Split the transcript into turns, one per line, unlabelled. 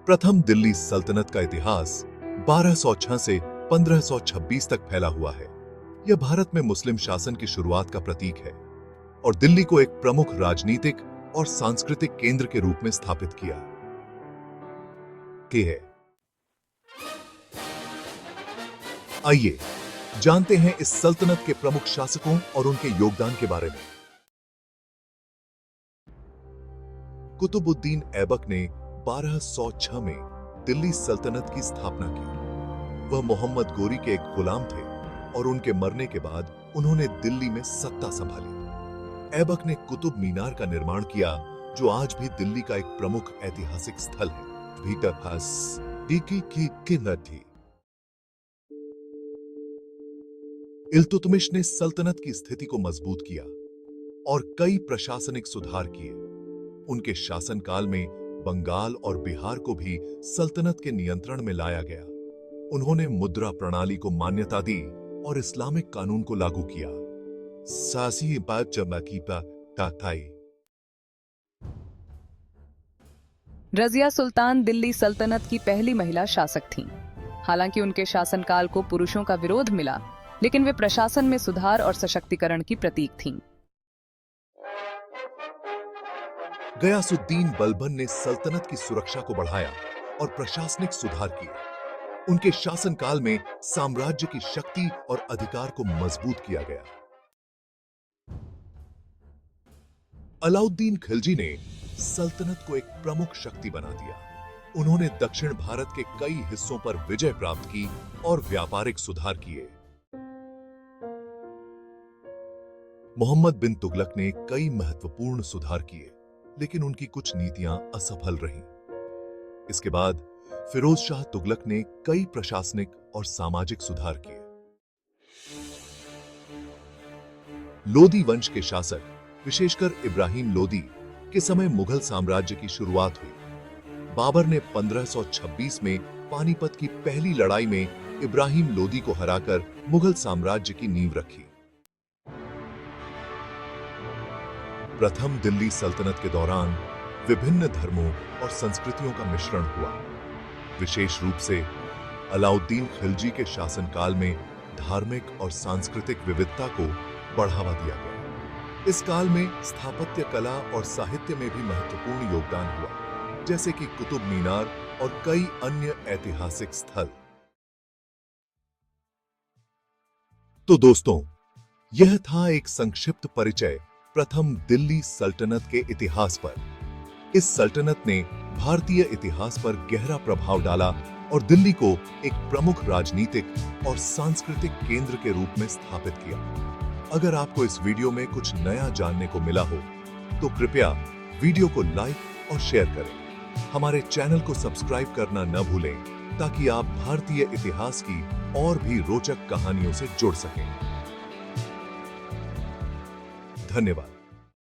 प्रथम दिल्ली सल्तनत का इतिहास 1206 से 1526 तक फैला हुआ है। यह भारत में मुस्लिम शासन की शुरुआत का प्रतीक है और दिल्ली को एक प्रमुख राजनीतिक और सांस्कृतिक केंद्र के रूप में स्थापित किया है। आइए जानते हैं इस सल्तनत के प्रमुख शासकों और उनके योगदान के बारे में। कुतुबुद्दीन ऐबक ने 1206 में दिल्ली सल्तनत की स्थापना की। वह मोहम्मद गोरी के एक गुलाम थे और उनके मरने के बाद उन्होंने दिल्ली में सत्ता संभाली। ऐबक ने कुतुब मीनार का निर्माण किया, जो आज भी दिल्ली का एक प्रमुख ऐतिहासिक स्थल है। भीतर की नदी। इल्तुतमिश ने सल्तनत की स्थिति को मजबूत किया और कई प्रशासनिक सुधार किए। उनके शासनकाल में बंगाल और बिहार को भी सल्तनत के नियंत्रण में लाया गया। उन्होंने मुद्रा प्रणाली को मान्यता दी और इस्लामिक कानून को लागू किया। सासी बात जमाकीपा ताताई।
रजिया सुल्तान दिल्ली सल्तनत की पहली महिला शासक थीं। हालांकि उनके शासनकाल को पुरुषों का विरोध मिला, लेकिन वे प्रशासन में सुधार और सशक्तिकरण की प्रतीक थीं।
गयासुद्दीन बलबन ने सल्तनत की सुरक्षा को बढ़ाया और प्रशासनिक सुधार किए। उनके शासनकाल में साम्राज्य की शक्ति और अधिकार को मजबूत किया गया। अलाउद्दीन खिलजी ने सल्तनत को एक प्रमुख शक्ति बना दिया। उन्होंने दक्षिण भारत के कई हिस्सों पर विजय प्राप्त की और व्यापारिक सुधार किए। मोहम्मद बिन तुगलक ने कई महत्वपूर्ण सुधार किए, लेकिन उनकी कुछ नीतियां असफल रहीं। इसके बाद फिरोज शाह तुगलक ने कई प्रशासनिक और सामाजिक सुधार किए। लोदी वंश के शासक, विशेषकर इब्राहिम लोदी के समय मुगल साम्राज्य की शुरुआत हुई। बाबर ने 1526 में पानीपत की पहली लड़ाई में इब्राहिम लोदी को हराकर मुगल साम्राज्य की नींव रखी। प्रथम दिल्ली सल्तनत के दौरान विभिन्न धर्मों और संस्कृतियों का मिश्रण हुआ। विशेष रूप से अलाउद्दीन खिलजी के शासनकाल में धार्मिक और सांस्कृतिक विविधता को बढ़ावा दिया गया। इस काल में स्थापत्य कला और साहित्य में भी महत्वपूर्ण योगदान हुआ, जैसे कि कुतुब मीनार और कई अन्य ऐतिहासिक स्थल। तो दोस्तों, यह था एक संक्षिप्त परिचय प्रथम दिल्ली सल्तनत के इतिहास पर। इस सल्तनत ने भारतीय इतिहास पर गहरा प्रभाव डाला और दिल्ली को एक प्रमुख राजनीतिक और सांस्कृतिक केंद्र के रूप में स्थापित किया। अगर आपको इस वीडियो में कुछ नया जानने को मिला हो, तो कृपया वीडियो को लाइक और शेयर करें। हमारे चैनल को सब्सक्राइब करना न भूलें, ताकि आप भारतीय इतिहास की और भी रोचक कहानियों से जुड़ सकें। धन्यवाद।